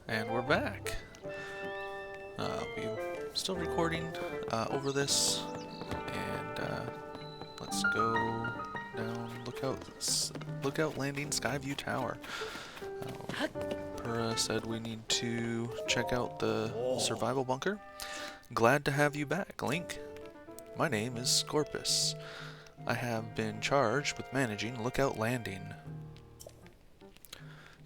And we're back. We're still recording over this, and let's go down Lookout Landing Skyview Tower. Pura said we need to check out the survival bunker. Glad to have you back, Link. My name is Scorpus. I have been charged with managing Lookout Landing.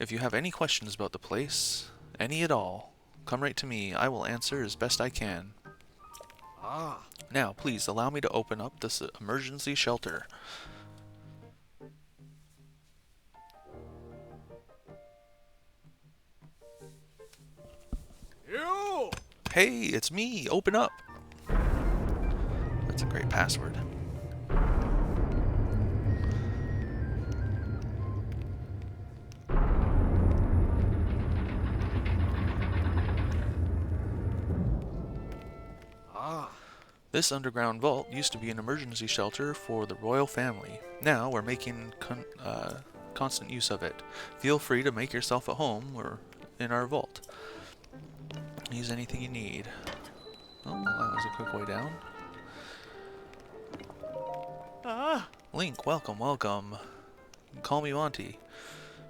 If you have any questions about the place, any at all, come right to me. I will answer as best I can. Now, please allow me to open up this emergency shelter. You! Hey, it's me. Open up. That's a great password. This underground vault used to be an emergency shelter for the royal family. Now we're making constant use of it. Feel free to make yourself at home or in our vault. Use anything you need. Oh, that was a quick way down. Link, welcome, welcome. Call me Monty.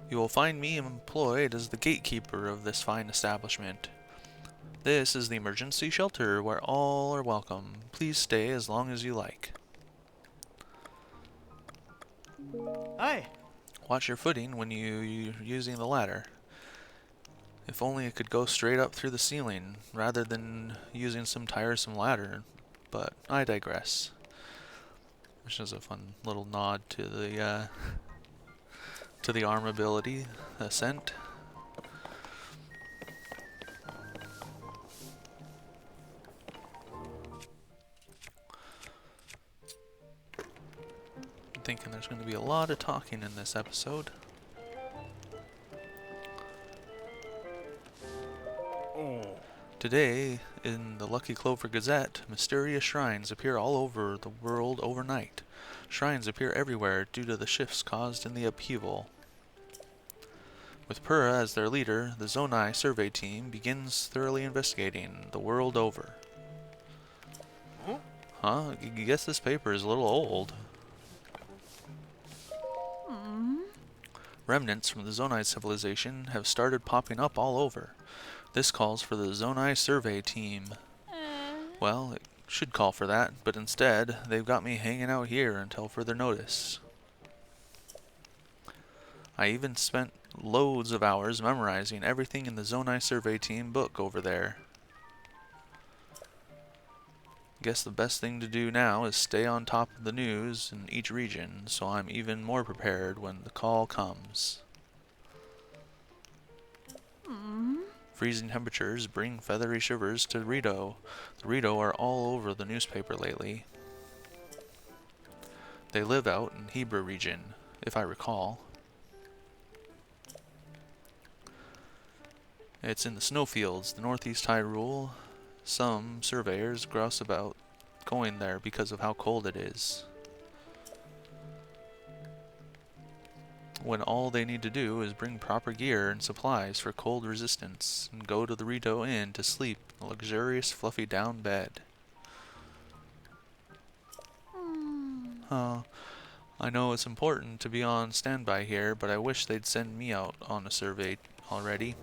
You will find me employed as the gatekeeper of this fine establishment. This is the emergency shelter where all are welcome. Please stay as long as you like. Hi. Watch your footing when you're using the ladder. If only it could go straight up through the ceiling rather than using some tiresome ladder, but I digress. Which is a fun little nod to the arm ability, Ascent. I'm thinking there's going to be a lot of talking in this episode. Today, in the Lucky Clover Gazette, mysterious shrines appear all over the world overnight. Shrines appear everywhere due to the shifts caused in the upheaval. With Pura as their leader, the Zonai survey team begins thoroughly investigating the world over. Huh? I guess this paper is a little old. Remnants from the Zonai civilization have started popping up all over. This calls for the Zonai survey team. Well, it should call for that, but instead, they've got me hanging out here until further notice. I even spent loads of hours memorizing everything in the Zonai survey team book over there. Guess the best thing to do now is stay on top of the news in each region, so I'm even more prepared when the call comes. Freezing temperatures bring feathery shivers to Rito. The Rito are all over the newspaper lately. They live out in Hebra region, if I recall. It's in the snowfields, the northeast Hyrule. Some surveyors grouse about going there because of how cold it is, when all they need to do is bring proper gear and supplies for cold resistance and go to the Rito Inn to sleep in a luxurious fluffy down bed. I know it's important to be on standby here, but I wish they'd send me out on a survey already.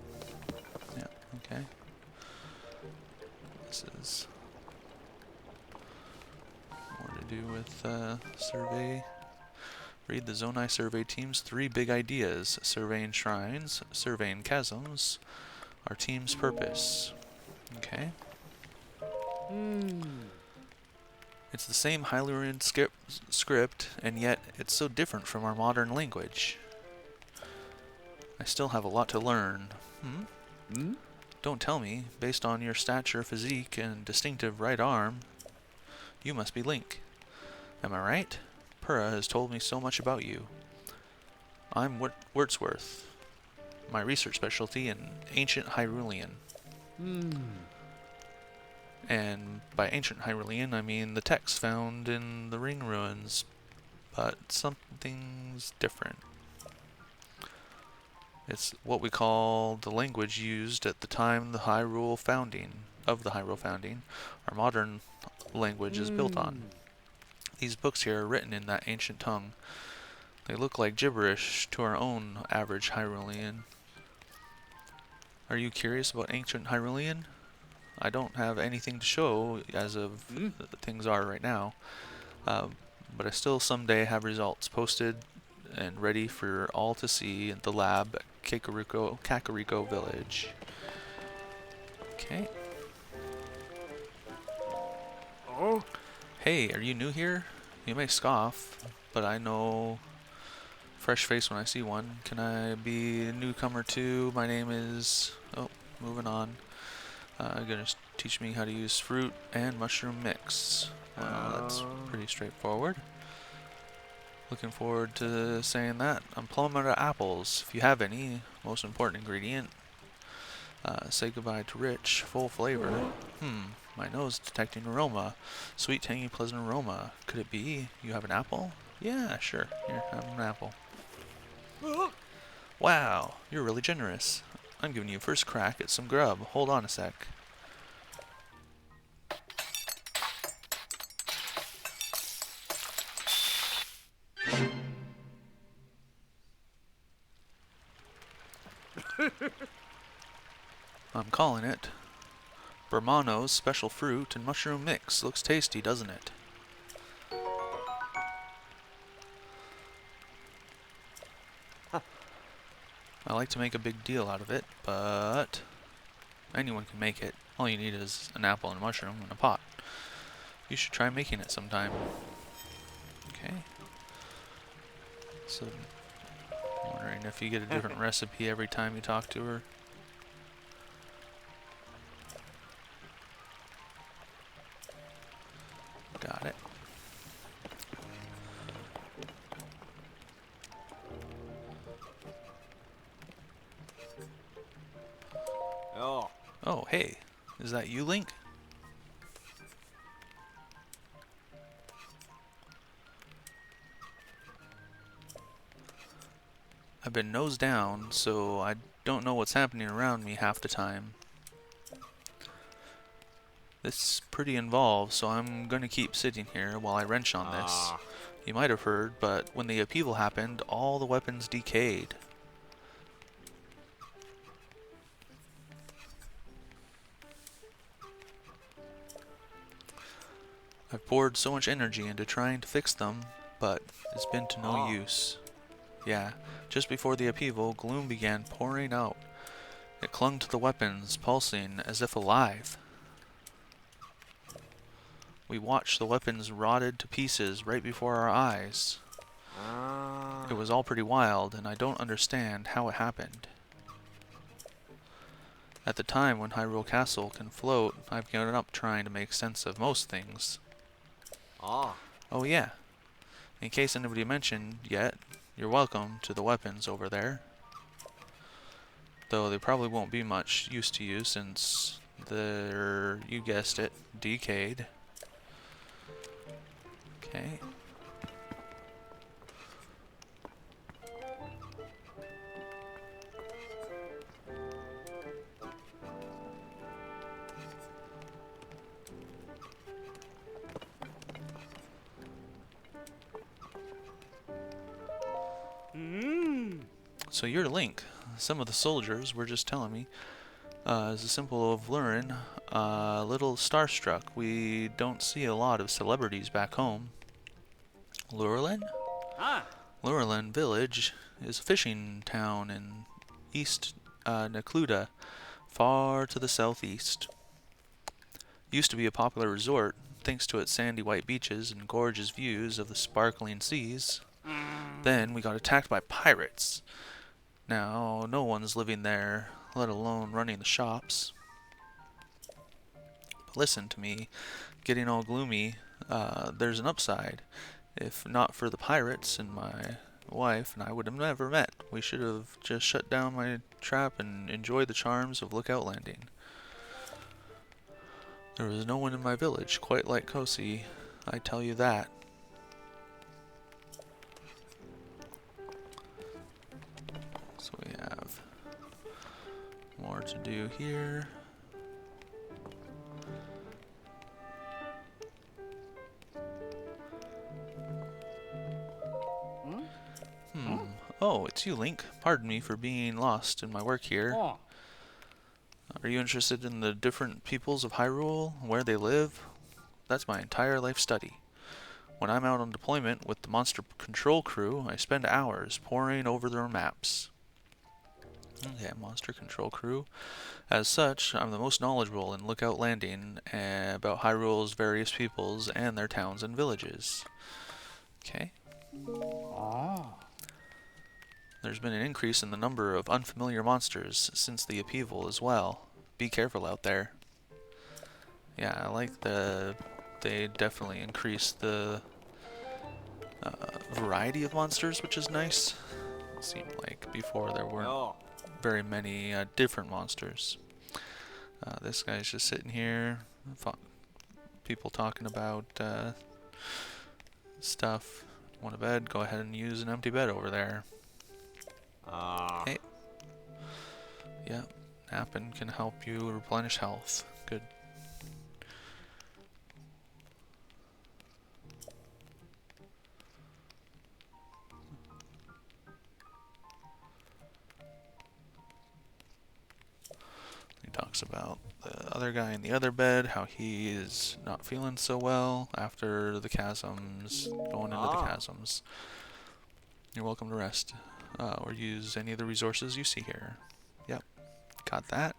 Yeah, okay. This is more to do with survey. Read the Zonai survey team's 3 big ideas: surveying shrines, surveying chasms, our team's purpose. Okay. It's the same Hylian script, and yet it's so different from our modern language. I still have a lot to learn. Don't tell me, based on your stature, physique, and distinctive right arm, you must be Link. Am I right? Pura has told me so much about you. I'm Wordsworth. My research specialty in ancient Hyrulean. And by ancient Hyrulean, I mean the text found in the ring ruins, but something's different. It's what we call the language used at the time the Hyrule founding of the Hyrule founding. Our modern language is built on. These books here are written in that ancient tongue. They look like gibberish to our own average Hyrulean. Are you curious about ancient Hyrulean? I don't have anything to show as of things are right now, but I still someday have results posted and ready for all to see at the lab at Kakariko Village. Okay. Oh? Hey, are you new here? You may scoff, but I know fresh face when I see one. Can I be a newcomer too? My name is... Oh, moving on. Gonna teach me how to use fruit and mushroom mix. Well, that's pretty straightforward. Looking forward to saying that. I'm plumb out of apples. If you have any, most important ingredient. Say goodbye to rich, full flavor. My nose detecting aroma. Sweet, tangy, pleasant aroma. Could it be you have an apple? Yeah, sure. Here, have an apple. Wow, you're really generous. I'm giving you first crack at some grub. Hold on a sec. I'm calling it Bermano's Special Fruit and Mushroom Mix. Looks tasty, doesn't it? I like to make a big deal out of it, but anyone can make it. All you need is an apple and a mushroom and a pot. You should try making it sometime. Okay. So, wondering if you get a different recipe every time you talk to her. Got it. Oh. Oh, hey. Is that you, Link? I've been nose down, so I don't know what's happening around me half the time. This is pretty involved, so I'm gonna keep sitting here while I wrench on this. You might have heard, but when the upheaval happened, all the weapons decayed. I've poured so much energy into trying to fix them, but it's been to no use. Yeah, just before the upheaval, gloom began pouring out. It clung to the weapons, pulsing as if alive. We watched the weapons rotted to pieces right before our eyes. It was all pretty wild, and I don't understand how it happened. At the time when Hyrule Castle can float, I've given up trying to make sense of most things. Oh yeah, in case anybody mentioned yet, you're welcome to the weapons over there. Though they probably won't be much use to you since they're, you guessed it, decayed. Okay. So you're Link. Some of the soldiers were just telling me. As a symbol of Lurin, a little starstruck. We don't see a lot of celebrities back home. Lurelin? Lurelin Village is a fishing town in East Necluda, far to the southeast. Used to be a popular resort, thanks to its sandy white beaches and gorgeous views of the sparkling seas. Then we got attacked by pirates. Now, no one's living there, let alone running the shops. But listen to me, getting all gloomy, there's an upside. If not for the pirates and my wife and I would have never met. We should have just shut down my trap and enjoyed the charms of Lookout Landing. There was no one in my village quite like Kosi, I tell you that. So we have more to do here. Oh, it's you, Link. Pardon me for being lost in my work here. Are you interested in the different peoples of Hyrule, where they live? That's my entire life study. When I'm out on deployment with the monster control crew, I spend hours poring over their maps. Okay, monster control crew. As such, I'm the most knowledgeable in Lookout Landing about Hyrule's various peoples and their towns and villages. Okay. There's been an increase in the number of unfamiliar monsters since the upheaval as well. Be careful out there. Yeah, I like they definitely increased the variety of monsters, which is nice. It seemed like before there weren't very many different monsters. This guy's just sitting here. People talking about stuff. Want a bed? Go ahead and use an empty bed over there. Okay. Yeah, napping can help you replenish health. Good. He talks about the other guy in the other bed, how he is not feeling so well after the chasms, going into the chasms. You're welcome to rest, or use any of the resources you see here. Yep, got that.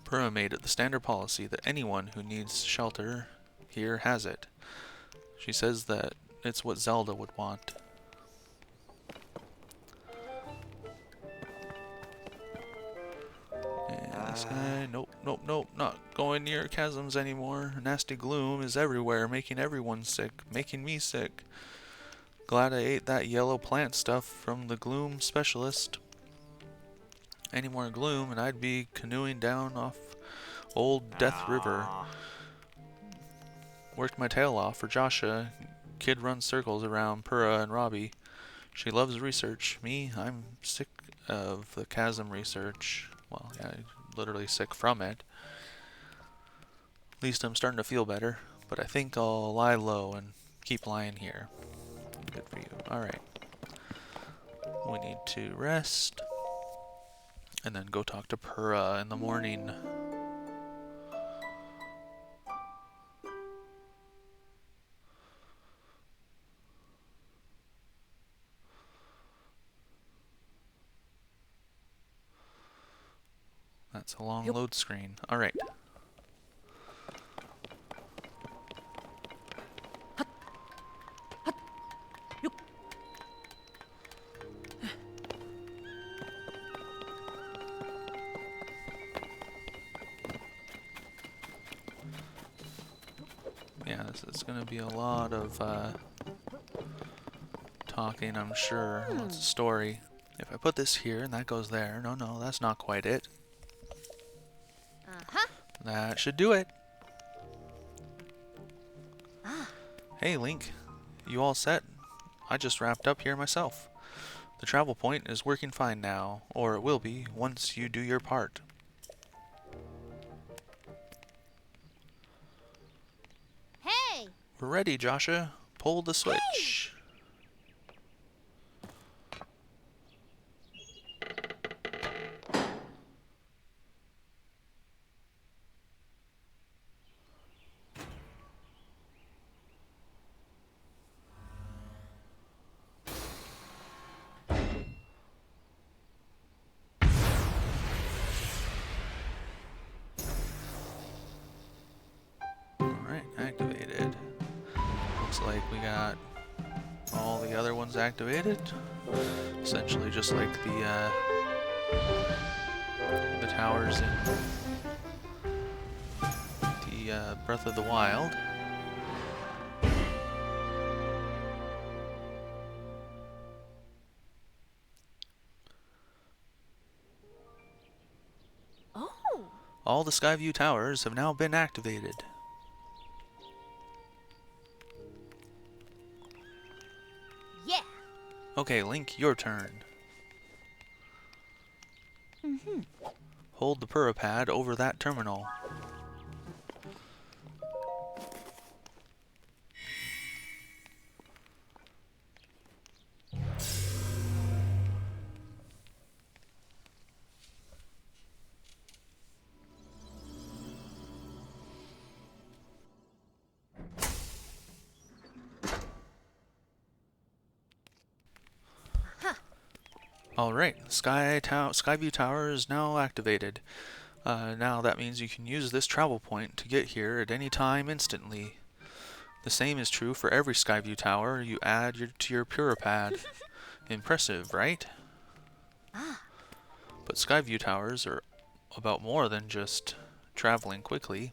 Pura made it the standard policy that anyone who needs shelter here has it. She says that it's what Zelda would want. And this guy, nope, nope, nope, not going near chasms anymore. Nasty gloom is everywhere, making everyone sick, making me sick. Glad I ate that yellow plant stuff from the gloom specialist. Any more gloom and I'd be canoeing down off old Death River. Worked my tail off for Joshua. Kid runs circles around Pura and Robbie. She loves research. Me, I'm sick of the chasm research. Well, yeah, literally sick from it. At least I'm starting to feel better, but I think I'll lie low and keep lying here. Good for you. Alright. We need to rest. And then go talk to Pura in the morning. That's a long load screen. Alright. Yeah, this is going to be a lot of talking, I'm sure. Lots of story. If I put this here and that goes there, no, that's not quite it. That should do it. Hey, Link. You all set? I just wrapped up here myself. The travel point is working fine now, or it will be once you do your part. Hey! We're ready, Joshua. Pull the switch. Alright, activated. Looks like we got all the other ones activated. Essentially just like the towers in the Breath of the Wild. Oh! All the Skyview towers have now been activated. Yeah! Okay, Link, your turn. Hold the Purah pad over that terminal. Alright, Skyview Tower is now activated. Now that means you can use this travel point to get here at any time instantly. The same is true for every Skyview Tower you add to your Purah pad. Impressive, right? But Skyview Towers are about more than just traveling quickly.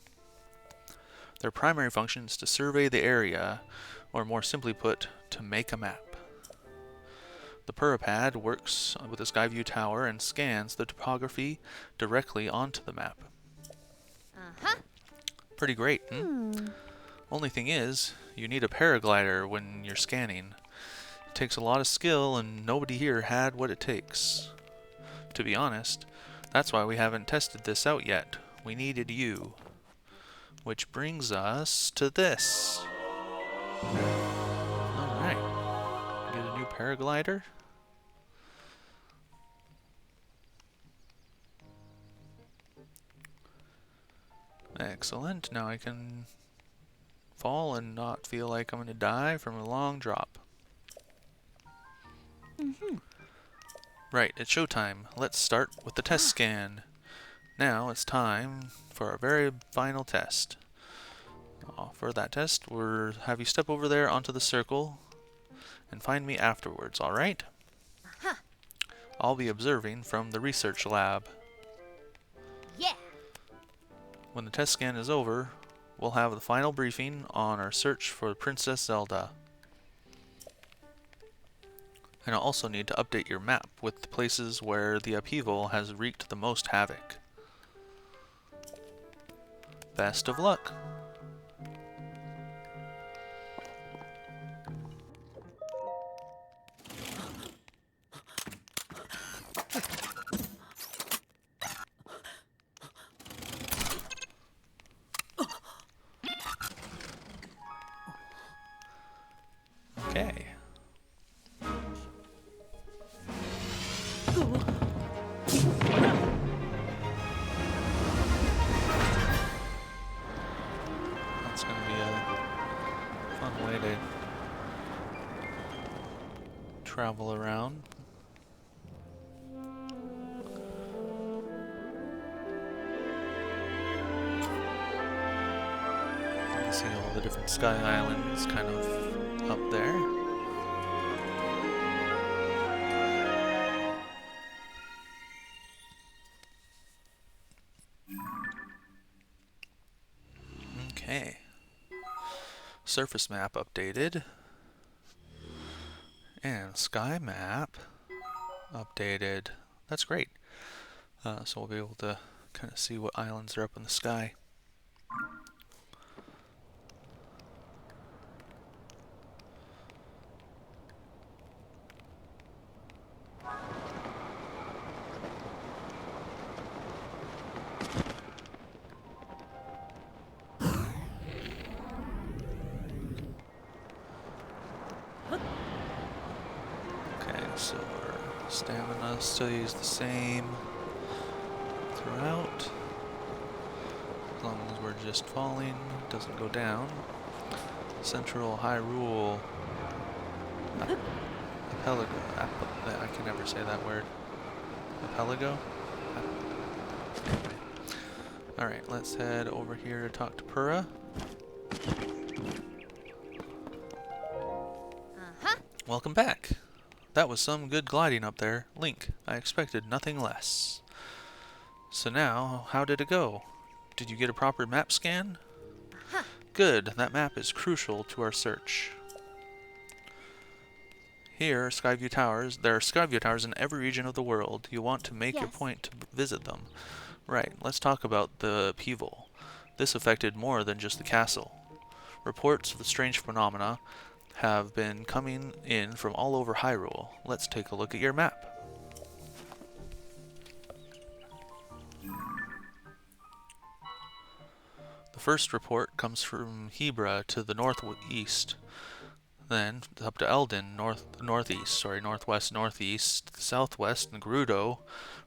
Their primary function is to survey the area, or more simply put, to make a map. The Purah pad works with the Skyview Tower and scans the topography directly onto the map. Pretty great, Only thing is, you need a paraglider when you're scanning. It takes a lot of skill, and nobody here had what it takes. To be honest, that's why we haven't tested this out yet. We needed you. Which brings us to this. Alright. Get a new paraglider. Excellent. Now I can fall and not feel like I'm going to die from a long drop. Right, it's showtime. Let's start with the test scan. Now it's time for our very final test. For that test, we'll have you step over there onto the circle and find me afterwards, alright? I'll be observing from the research lab. Yeah. When the test scan is over, we'll have the final briefing on our search for Princess Zelda. And I'll also need to update your map with the places where the upheaval has wreaked the most havoc. Best of luck! Okay. That's going to be a fun way to travel around. You can see all the different sky islands kind of up there. Okay. Surface map updated. And sky map updated. That's great. So we'll be able to kind of see what islands are up in the sky. So our stamina stays the same throughout. As long as we're just falling, it doesn't go down. Central Hyrule Archipelago. I can never say that word. Archipelago? Anyway. Alright, let's head over here to talk to Purah. Welcome back. That was some good gliding up there. Link, I expected nothing less. So now, how did it go? Did you get a proper map scan? Good, that map is crucial to our search. Here, Skyview Towers. There are Skyview Towers in every region of the world. You want to make a point to visit them. Right, let's talk about the upheaval. This affected more than just the castle. Reports of the strange phenomena have been coming in from all over Hyrule. Let's take a look at your map. The first report comes from Hebra to the northeast, then up to Eldon, northwest, northeast, southwest, and Gerudo,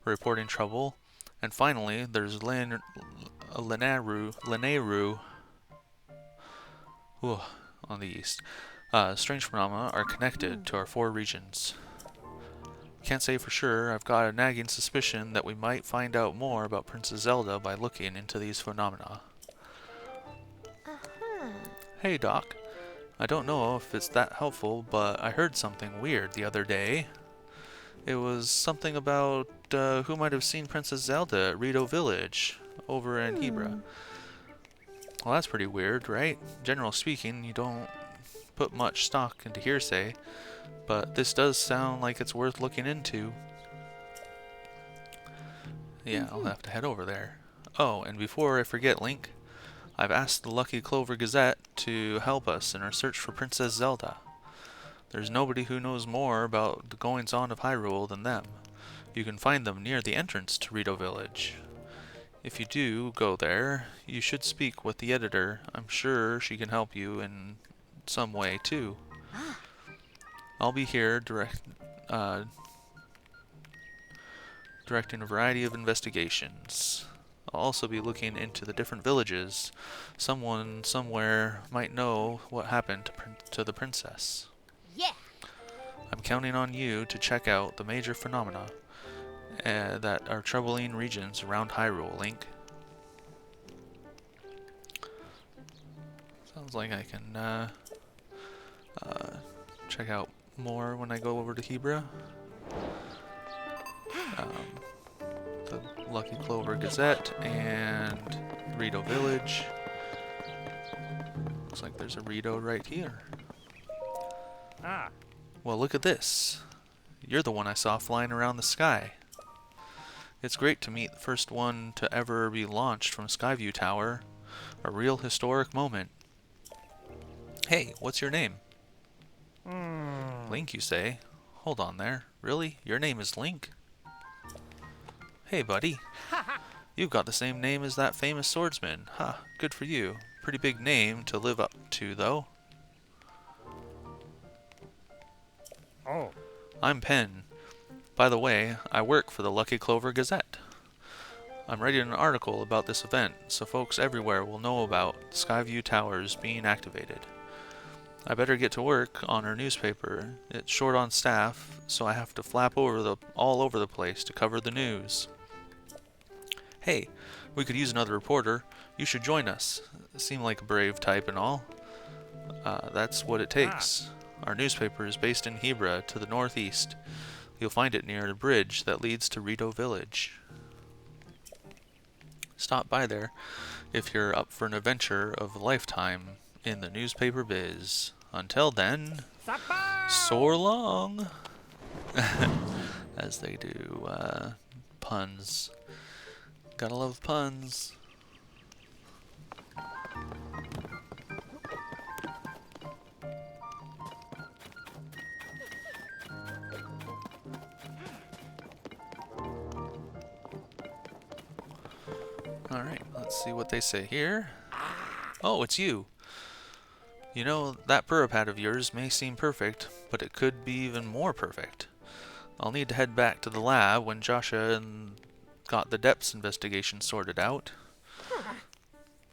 reporting trouble, and finally there's Lenaru on the east. Strange phenomena are connected to our 4 regions. Can't say for sure. I've got a nagging suspicion that we might find out more about Princess Zelda by looking into these phenomena. Hey Doc, I don't know if it's that helpful, but I heard something weird the other day. It was something about who might have seen Princess Zelda at Rito Village over in Hebra. Well, that's pretty weird, right? Generally speaking, you don't put much stock into hearsay, but this does sound like it's worth looking into. Yeah, I'll have to head over there. Oh, and before I forget, Link, I've asked the Lucky Clover Gazette to help us in our search for Princess Zelda. There's nobody who knows more about the goings-on of Hyrule than them. You can find them near the entrance to Rito Village. If you do go there, you should speak with the editor. I'm sure she can help you in some way, too. I'll be here directing a variety of investigations. I'll also be looking into the different villages. Someone somewhere might know what happened to the princess. Yeah. I'm counting on you to check out the major phenomena that are troubling regions around Hyrule, Link. Sounds like I can check out more when I go over to Hebra. The Lucky Clover Gazette and Rito Village. Looks like there's a Rito right here. Ah. Well, look at this. You're the one I saw flying around the sky. It's great to meet the first one to ever be launched from Skyview Tower. A real historic moment. Hey, what's your name? Link, you say? Hold on there. Really? Your name is Link? Hey, buddy. You've got the same name as that famous swordsman. Ha, good for you. Pretty big name to live up to, though. Oh. I'm Pen. By the way, I work for the Lucky Clover Gazette. I'm writing an article about this event, so folks everywhere will know about Skyview Towers being activated. I better get to work on our newspaper. It's short on staff, so I have to flap all over the place to cover the news. Hey, we could use another reporter. You should join us. Seem like a brave type and all. That's what it takes. Our newspaper is based in Hebra to the northeast. You'll find it near a bridge that leads to Rito Village. Stop by there if you're up for an adventure of a lifetime in the newspaper biz. Until then, soar long! As they do, puns. Gotta love puns. Alright, let's see what they say here. Oh, it's you. You know, that Purapad of yours may seem perfect, but it could be even more perfect. I'll need to head back to the lab when Joshua got the depths investigation sorted out.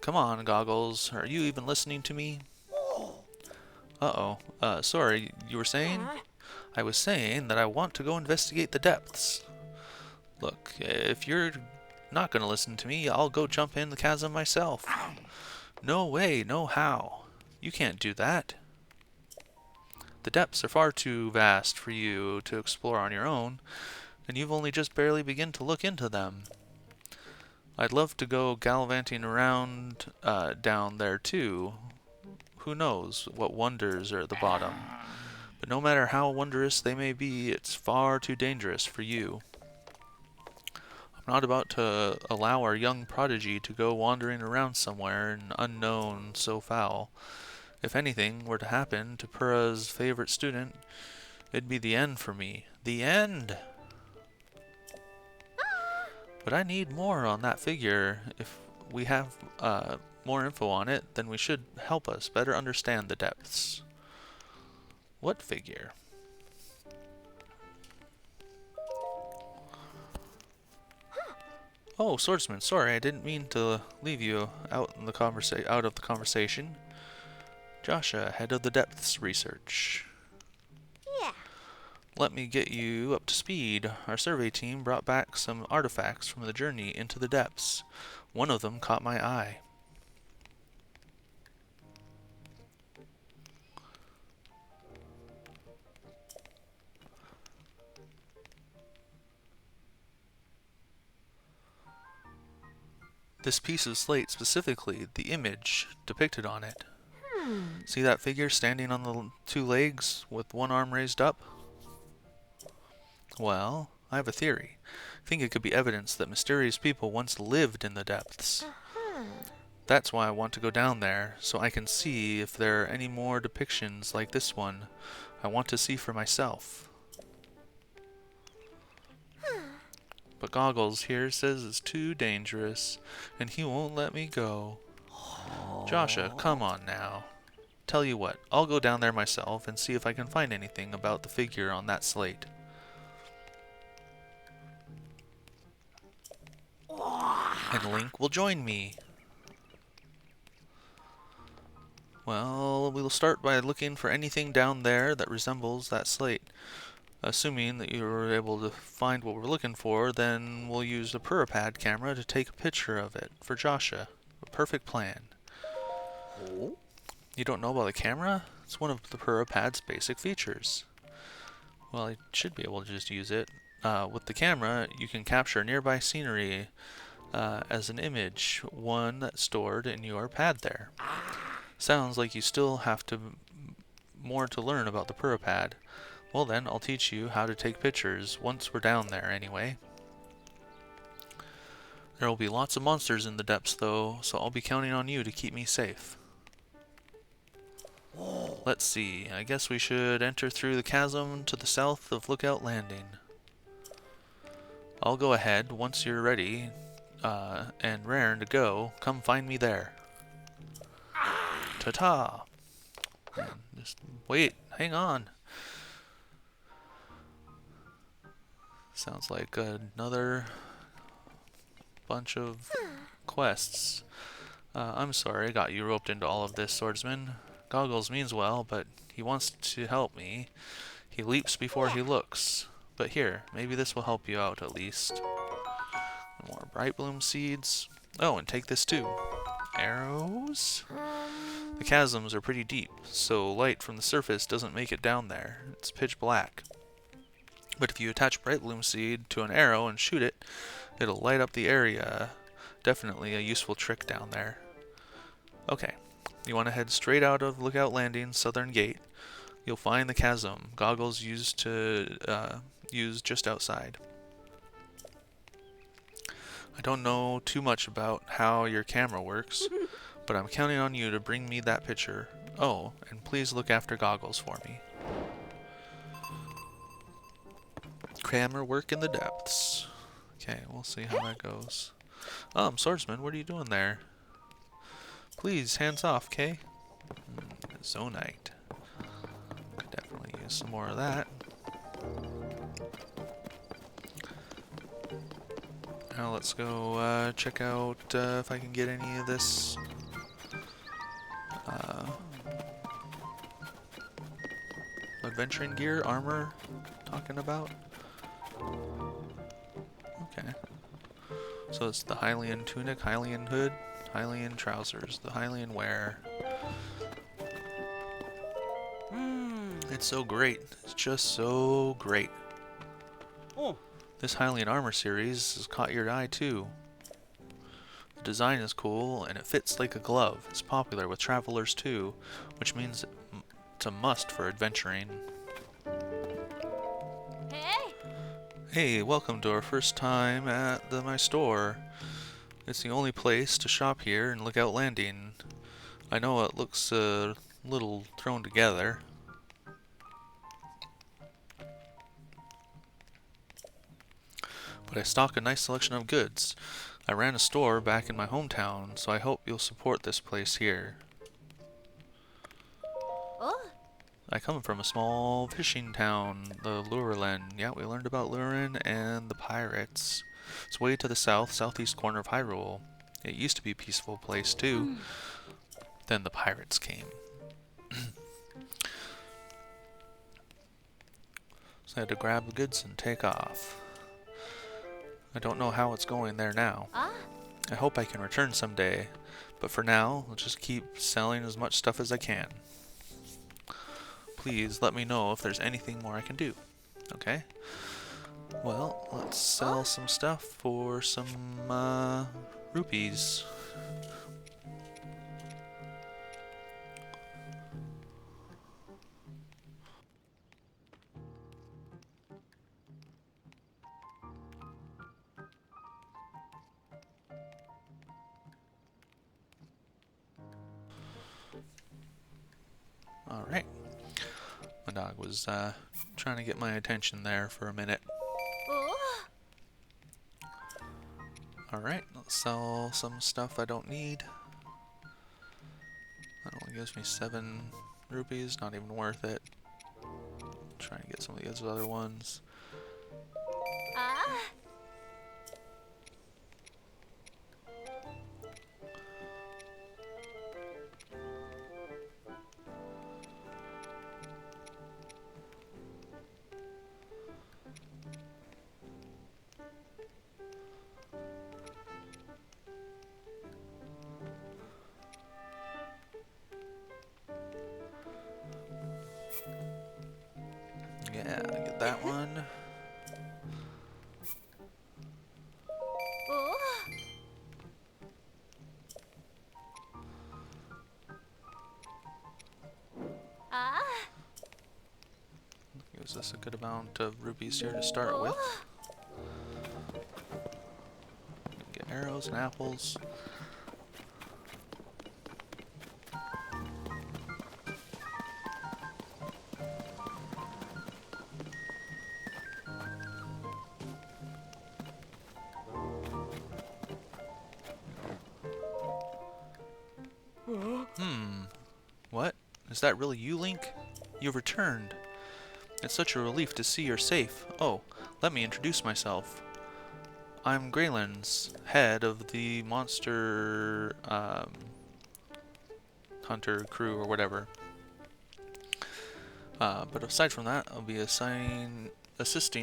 Come on, Goggles. Are you even listening to me? Uh-oh. Sorry, you were saying? I was saying that I want to go investigate the depths. Look, if you're not going to listen to me, I'll go jump in the chasm myself. No way, no how. You can't do that. The depths are far too vast for you to explore on your own, and you've only just barely begun to look into them. I'd love to go gallivanting around down there too. Who knows what wonders are at the bottom. But no matter how wondrous they may be, it's far too dangerous for you. I'm not about to allow our young prodigy to go wandering around somewhere in unknown so foul. If anything were to happen to Purah's favorite student, it'd be the end for me. The end! But I need more on that figure if we have more info on it, then we should help us better understand the depths. What figure? Oh, swordsman, sorry, I didn't mean to leave you out in the out of the conversation. Joshua, head of the depths research. Yeah. Let me get you up to speed. Our survey team brought back some artifacts from the journey into the depths. One of them caught my eye. This piece of slate specifically, the image depicted on it. See that figure standing on the two legs with one arm raised up? Well, I have a theory. I think it could be evidence that mysterious people once lived in the depths. That's why I want to go down there, so I can see if there are any more depictions like this one. I want to see for myself. But Goggles here says it's too dangerous, and he won't let me go. Joshua, come on now. Tell you what, I'll go down there myself and see if I can find anything about the figure on that slate. And Link will join me. Well, we'll start by looking for anything down there that resembles that slate. Assuming that you were able to find what we're looking for, then we'll use a Purapad camera to take a picture of it for Joshua. A perfect plan. You don't know about the camera? It's one of the Purapad's basic features. Well, you should be able to just use it. With the camera, you can capture nearby scenery as an image, one that's stored in your pad there. Sounds like you still have more to learn about the Purapad. Well then, I'll teach you how to take pictures once we're down there anyway. There will be lots of monsters in the depths though, so I'll be counting on you to keep me safe. Let's see, I guess we should enter through the chasm to the south of Lookout Landing. I'll go ahead once you're ready and raring to go. Come find me there. Ta-ta! Just wait, hang on. Sounds like another bunch of quests. I'm sorry I got you roped into all of this, swordsman. Goggles means well, but he wants to help me. He leaps before he looks. But here, maybe this will help you out at least. More bright bloom seeds. Oh, and take this too. Arrows? The chasms are pretty deep, so light from the surface doesn't make it down there. It's pitch black. But if you attach bright bloom seed to an arrow and shoot it, it'll light up the area. Definitely a useful trick down there. Okay, you want to head straight out of Lookout Landing, southern gate. You'll find the chasm Goggles used to use just outside. I don't know too much about how your camera works, but I'm counting on you to bring me that picture. Oh, and please look after Goggles for me. Camera work in the depths. Okay, we'll see how that goes. Swordsman, what are you doing there? Please, hands off, Kay. Zonite. Could definitely use some more of that. Now let's go check out if I can get any of this adventuring gear, armor, talking about. Okay. So it's the Hylian tunic, Hylian hood, Hylian trousers, the Hylian wear. It's so great. It's just so great. Oh. This Hylian armor series has caught your eye too. The design is cool and it fits like a glove. It's popular with travelers too, which means it's a must for adventuring. Hey. Hey, welcome to our first time at my store. It's the only place to shop here in Lookout Landing. I know it looks a little thrown together. But I stock a nice selection of goods. I ran a store back in my hometown, so I hope you'll support this place here. Oh. I come from a small fishing town, the Lurelin. Yeah, we learned about Lurin and the pirates. It's way to the south, southeast corner of Hyrule. It used to be a peaceful place too. Then the pirates came. So I had to grab the goods and take off. I don't know how it's going there now. Ah. I hope I can return someday, but for now, I'll just keep selling as much stuff as I can. Please let me know if there's anything more I can do. Okay? Well, let's sell some stuff for some rupees. Alright. My dog was trying to get my attention there for a minute. Oh. Alright, let's sell some stuff I don't need. That only gives me 7 rupees, not even worth it. Try and get some of these other ones. Ah. Yeah, get that one. Oh. Ah. Gives us a good amount of rupees here to start with. Get arrows and apples. What? Is that really you, Link? You've returned. It's such a relief to see you're safe. Oh, let me introduce myself. I'm Greylands, head of the monster hunter crew or whatever. But aside from that, I'll be assisting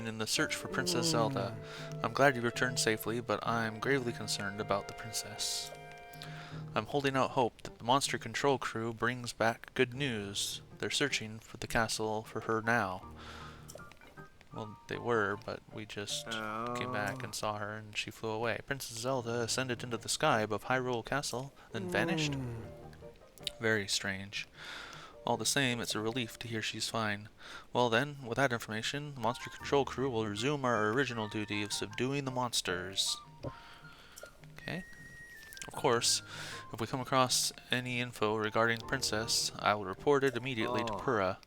in the search for Princess Zelda. I'm glad you returned safely, but I'm gravely concerned about the princess. I'm holding out hope that the monster control crew brings back good news. They're searching for the castle for her now. Well, they were, but we just came back and saw her and she flew away. Princess Zelda ascended into the sky above Hyrule Castle, then vanished. Very strange. All the same, it's a relief to hear she's fine. Well then, with that information, the monster control crew will resume our original duty of subduing the monsters. Okay. Of course, if we come across any info regarding the princess, I will report it immediately to Pura.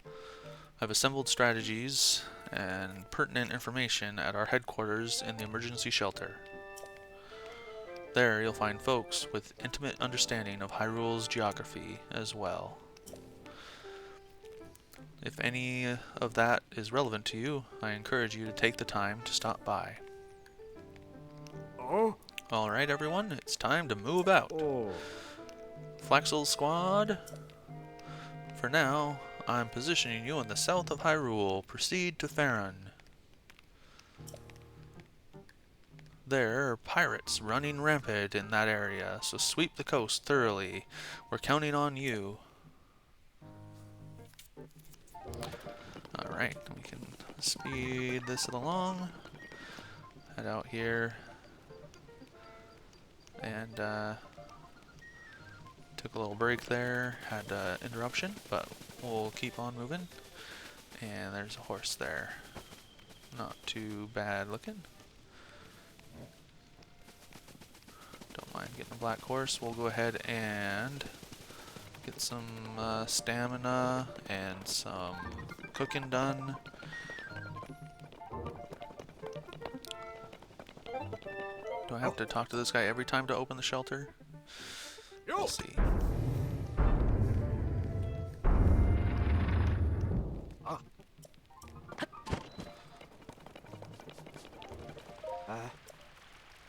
I've assembled strategies and pertinent information at our headquarters in the emergency shelter. There you'll find folks with intimate understanding of Hyrule's geography as well. If any of that is relevant to you, I encourage you to take the time to stop by. Oh. Alright everyone, it's time to move out. Oh. Flaxel Squad, for now, I'm positioning you in the south of Hyrule. Proceed to Faron. There are pirates running rampant in that area, so sweep the coast thoroughly. We're counting on you. Alright, we can speed this along. Head out here. And, took a little break there. Had interruption, but we'll keep on moving. And there's a horse there. Not too bad looking. Don't mind getting a black horse. We'll go ahead and get some stamina and some cooking done. Do I have to talk to this guy every time to open the shelter? We'll see.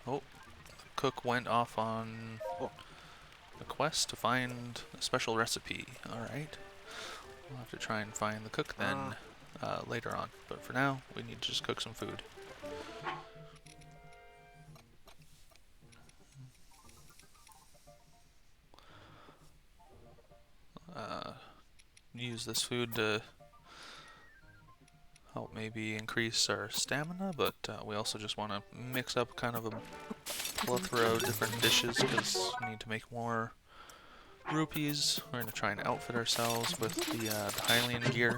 Oh, cook went off on a quest to find a special recipe. Alright. We'll have to try and find the cook then later on. But for now, we need to just cook some food. Use this food to help maybe increase our stamina, but we also just want to mix up kind of a plethora of different dishes because we need to make more rupees. We're going to try and outfit ourselves with the Hylian gear.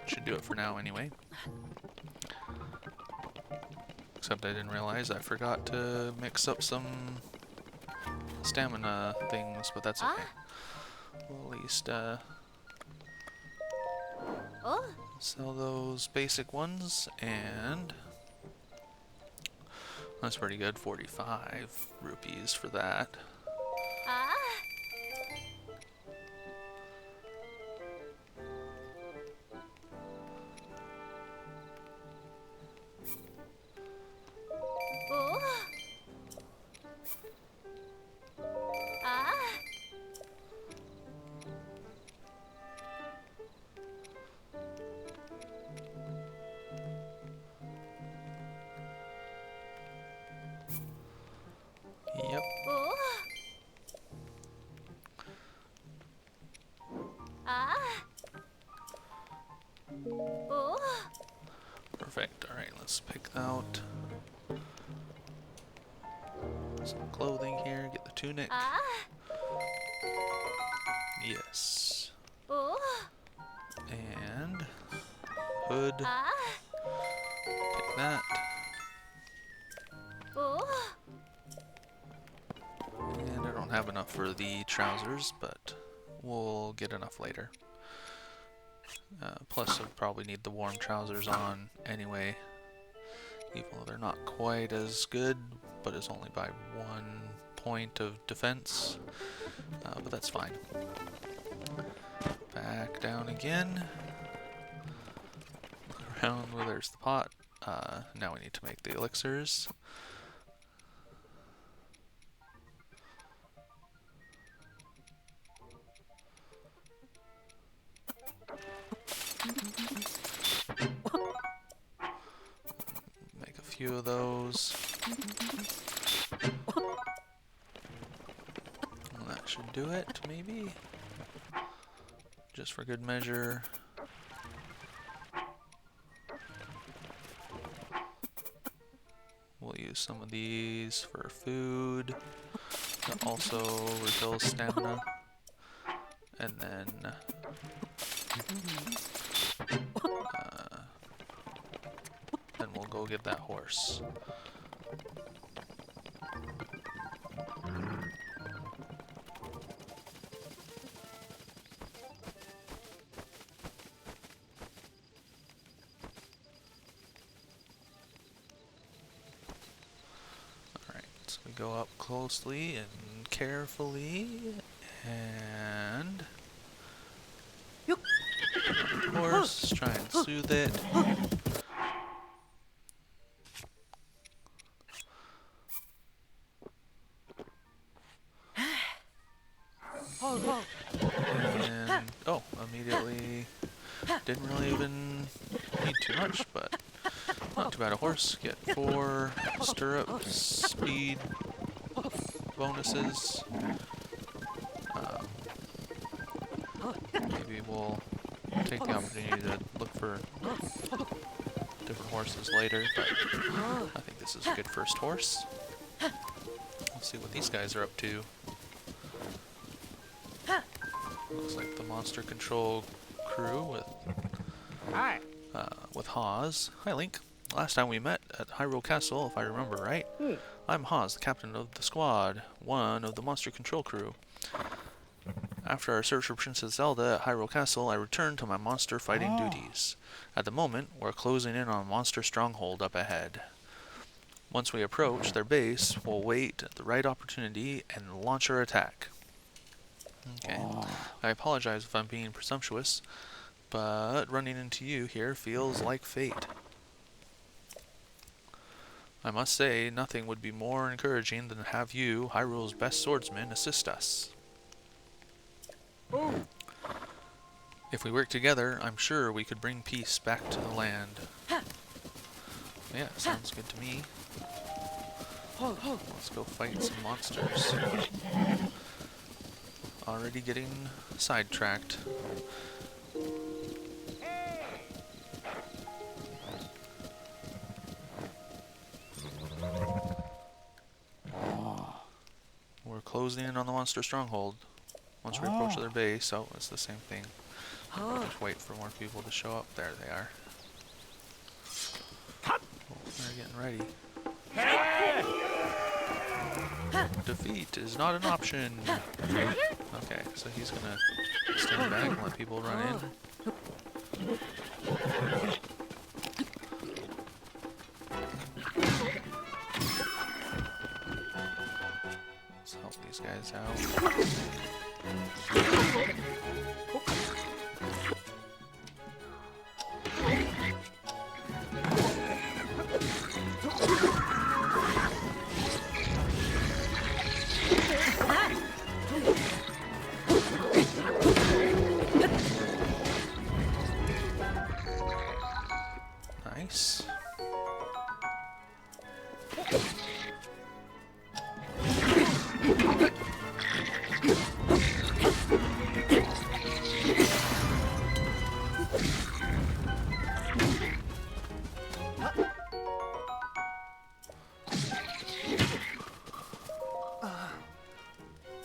Should do it for now anyway. Except I didn't realize I forgot to mix up some stamina things, but that's okay. We'll at least Oh. sell those basic ones, and that's pretty good. 45 rupees for that. Ah. Oh. Ah. Yep. Oh. Ah. Oh. Perfect. Alright, let's pick out some clothing here. Get the tunic. Ah. Yes. Oh. And hood. Ah. Take that. Oh. And I don't have enough for the trousers, but we'll get enough later. Plus, I'll probably need the warm trousers on anyway, even though they're not quite as good, but it's only by 1 point of defense, but that's fine. Back down again. Look around where there's the pot. Now we need to make the elixirs. Make a few of those. And that should do it, maybe? Just for good measure. We'll use some of these for food. That also refills stamina. And then we'll go get that horse. Alright, so we go up closely and carefully, and horse, try and soothe it. And, oh, immediately didn't really even need too much, but not too bad a horse. Get 4 stirrup speed bonuses. Maybe we'll take the opportunity to look for different horses later, but I think this is a good first horse. Let's see what these guys are up to. Looks like the monster control crew with with Hawes. Hi, Link. Last time we met at Hyrule Castle, if I remember right. I'm Hawes, the captain of the squad, one of the monster control crew. After our search for Princess Zelda at Hyrule Castle, I returned to my monster fighting duties. At the moment, we're closing in on a monster stronghold up ahead. Once we approach their base, we'll wait at the right opportunity and launch our attack. Okay. I apologize if I'm being presumptuous, but running into you here feels like fate. I must say, nothing would be more encouraging than to have you, Hyrule's best swordsman, assist us. If we work together, I'm sure we could bring peace back to the land. Yeah, sounds good to me. Let's go fight some monsters. Already getting sidetracked. We're closing in on the monster stronghold. Once we approach their base, oh, it's the same thing. Just wait for more people to show up. There they are. Oh, they're getting ready. Defeat is not an option. Okay, so he's gonna stand back and let people run in. Let's help these guys out. Nice.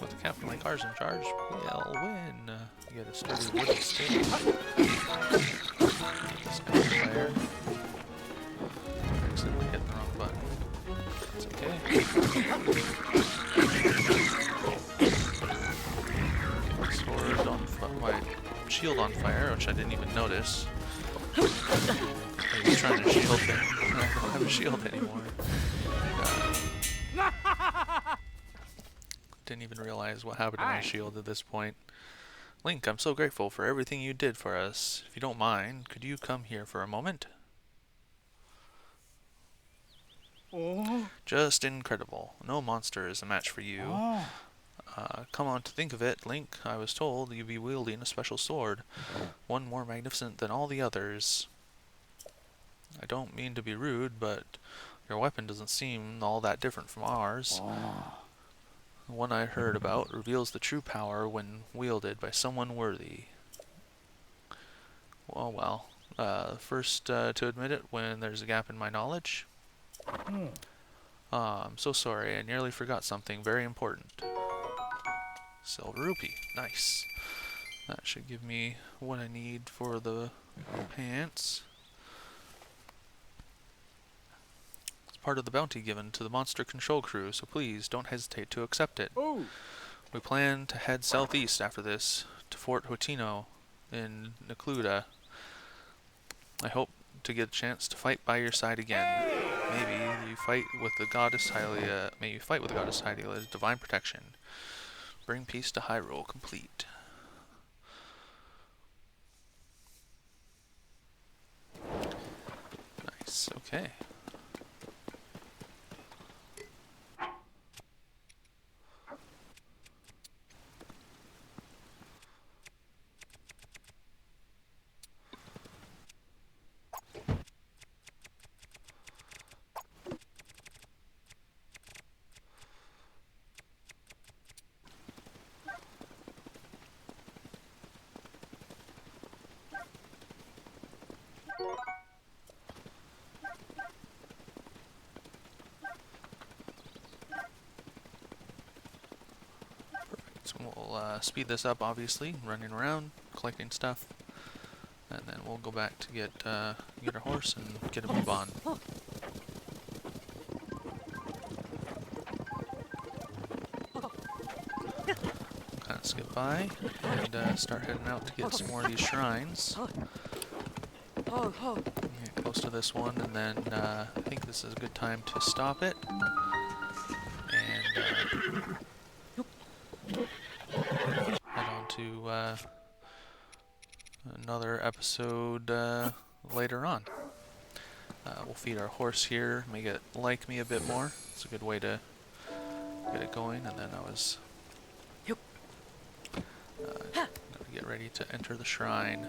With the captain like ours in charge, we'll win. You get a sturdy wooden stick. This guy's fire. Accidentally hit the wrong button. It's okay. Get my sword on my shield on fire, which I didn't even notice. I was trying to shield it. I don't have a shield anymore. Didn't even realize what happened to my shield at this point. Link, I'm so grateful for everything you did for us. If you don't mind, could you come here for a moment? Just incredible. No monster is a match for you. Come on to think of it, Link, I was told you'd be wielding a special sword. One more magnificent than all the others. I don't mean to be rude, but your weapon doesn't seem all that different from ours. The one I heard about reveals the true power when wielded by someone worthy. Well. First to admit it when there's a gap in my knowledge. I'm so sorry, I nearly forgot something very important. Silver rupee. Nice. That should give me what I need for the pants. Part of the bounty given to the monster control crew, so please don't hesitate to accept it. We plan to head southeast after this to Fort Hotino in Necluda. I hope to get a chance to fight by your side again. Maybe you fight with the goddess Hylia. May you fight with the goddess Hylia's divine protection. Bring peace to Hyrule. Complete. Nice. Okay. So we'll speed this up, obviously, running around, collecting stuff. And then we'll go back to get our horse and get a move on. Kind of skip by and start heading out to get some more of these shrines. Get close to this one, and then I think this is a good time to stop it. And head on to another episode later on. We'll feed our horse here, make it like me a bit more. It's a good way to get it going, and then I was gonna get ready to enter the shrine.